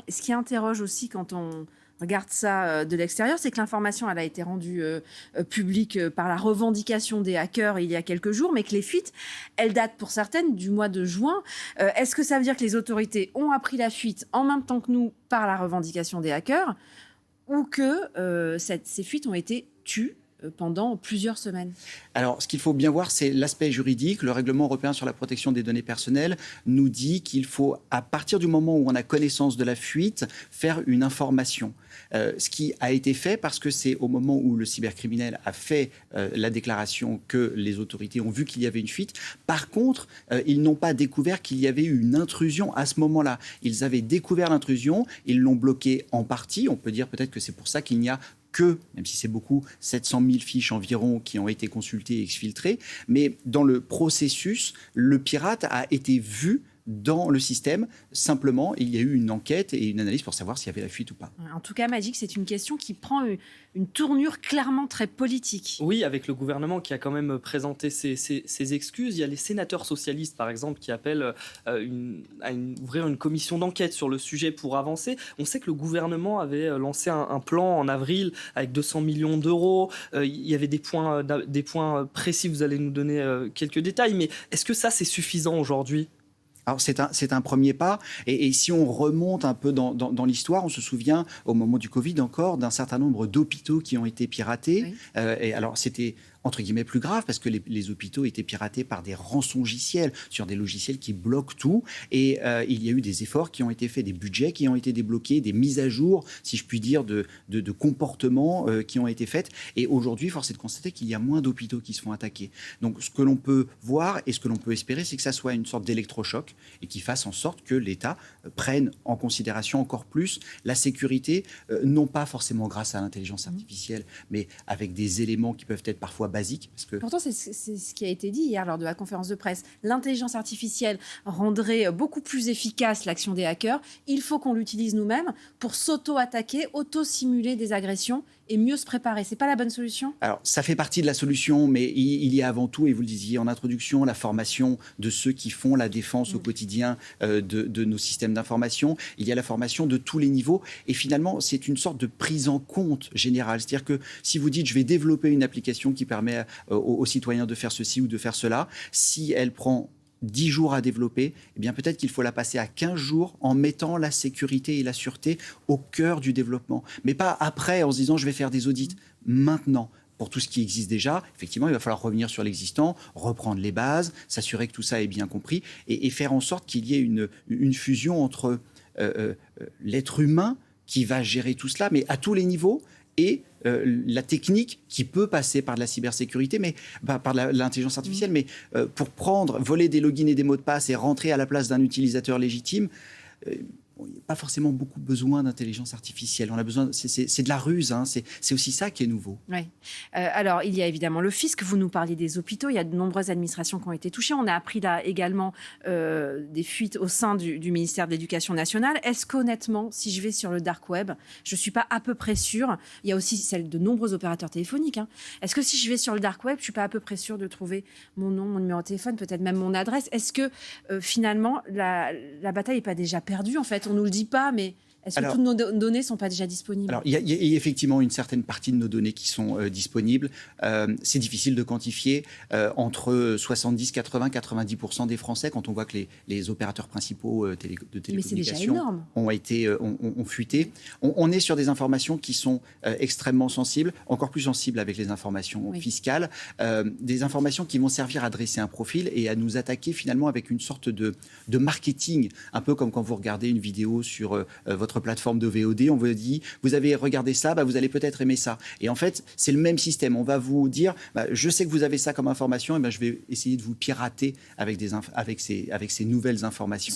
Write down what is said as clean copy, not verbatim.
Ce qui interroge aussi quand on regarde ça de l'extérieur, c'est que l'information, elle a été rendue publique par la revendication des hackers il y a quelques jours, mais que les fuites, elles datent pour certaines du mois de juin. Est-ce que ça veut dire que les autorités ont appris la fuite en même temps que nous par la revendication des hackers, ou que ces fuites ont été tues pendant plusieurs semaines? Alors, ce qu'il faut bien voir, c'est l'aspect juridique. Le règlement européen sur la protection des données personnelles nous dit qu'il faut, à partir du moment où on a connaissance de la fuite, faire une information. Ce qui a été fait parce que c'est au moment où le cybercriminel a fait la déclaration que les autorités ont vu qu'il y avait une fuite. Par contre, ils n'ont pas découvert qu'il y avait eu une intrusion à ce moment-là. Ils avaient découvert l'intrusion, ils l'ont bloquée en partie. On peut dire peut-être que c'est pour ça qu'il n'y a que, même si c'est beaucoup, 700 000 fiches environ qui ont été consultées et exfiltrées. Mais dans le processus, le pirate a été vu dans le système. Simplement, il y a eu une enquête et une analyse pour savoir s'il y avait la fuite ou pas. En tout cas, Magic, c'est une question qui prend une tournure clairement très politique. Oui, avec le gouvernement qui a quand même présenté ses excuses. Il y a les sénateurs socialistes, par exemple, qui appellent ouvrir une commission d'enquête sur le sujet pour avancer. On sait que le gouvernement avait lancé un plan en avril avec 200 millions d'euros. Il y avait des points précis, vous allez nous donner quelques détails. Mais est-ce que ça, c'est suffisant aujourd'hui ? Alors c'est un premier pas, et si on remonte un peu dans l'histoire, on se souvient au moment du Covid encore d'un certain nombre d'hôpitaux qui ont été piratés. Oui. Et alors c'était entre guillemets plus grave parce que les hôpitaux étaient piratés par des rançongiciels sur des logiciels qui bloquent tout, et il y a eu des efforts qui ont été faits, des budgets qui ont été débloqués, des mises à jour, si je puis dire, de comportements qui ont été faites, et aujourd'hui force est de constater qu'il y a moins d'hôpitaux qui se font attaquer. Donc ce que l'on peut voir et ce que l'on peut espérer, c'est que ça soit une sorte d'électrochoc et qui fasse en sorte que l'État prenne en considération encore plus la sécurité, non pas forcément grâce à l'intelligence artificielle, mais avec des éléments qui peuvent être parfois basiques. Parce que... Pourtant, c'est ce qui a été dit hier lors de la conférence de presse. L'intelligence artificielle rendrait beaucoup plus efficace l'action des hackers. Il faut qu'on l'utilise nous-mêmes pour s'auto-attaquer, auto-simuler des agressions et mieux se préparer. C'est pas la bonne solution ? Alors, ça fait partie de la solution, mais il y a avant tout, et vous le disiez en introduction, la formation de ceux qui font la défense au quotidien de nos systèmes d'information. Il y a la formation de tous les niveaux, et finalement, c'est une sorte de prise en compte générale. C'est-à-dire que si vous dites, je vais développer une application qui permet aux citoyens de faire ceci ou de faire cela, si elle prend 10 jours à développer, eh bien peut-être qu'il faut la passer à 15 jours en mettant la sécurité et la sûreté au cœur du développement. Mais pas après en se disant je vais faire des audits. Maintenant, pour tout ce qui existe déjà, effectivement, il va falloir revenir sur l'existant, reprendre les bases, s'assurer que tout ça est bien compris et faire en sorte qu'il y ait une fusion entre l'être humain qui va gérer tout cela, mais à tous les niveaux, et la technique qui peut passer par de la cybersécurité, mais par l'intelligence artificielle, mais pour voler des logins et des mots de passe et rentrer à la place d'un utilisateur légitime, il n'y a pas forcément beaucoup besoin d'intelligence artificielle. On a besoin, c'est de la ruse, hein. C'est aussi ça qui est nouveau. Oui. Alors, il y a évidemment le fisc. Vous nous parliez des hôpitaux. Il y a de nombreuses administrations qui ont été touchées. On a appris là également des fuites au sein du ministère de l'Éducation nationale. Est-ce qu'honnêtement, si je vais sur le dark web, je ne suis pas à peu près sûre. Il y a aussi celle de nombreux opérateurs téléphoniques. Hein. Est-ce que si je vais sur le dark web, je ne suis pas à peu près sûre de trouver mon nom, mon numéro de téléphone, peut-être même mon adresse? Est-ce que finalement, la bataille n'est pas déjà perdue en fait? On ne nous le dit pas, mais est-ce que toutes nos données ne sont pas déjà disponibles? Alors, il y a effectivement une certaine partie de nos données qui sont disponibles. C'est difficile de quantifier. Entre 70, 80, 90% des Français, quand on voit que les opérateurs principaux de télécommunications ont fuité, on est sur des informations qui sont extrêmement sensibles, encore plus sensibles avec les informations fiscales, des informations qui vont servir à dresser un profil et à nous attaquer finalement avec une sorte de marketing, un peu comme quand vous regardez une vidéo sur votre plateforme de VOD, on vous dit, vous avez regardé ça, vous allez peut-être aimer ça. Et en fait, c'est le même système. On va vous dire, je sais que vous avez ça comme information, et je vais essayer de vous pirater avec ces nouvelles informations.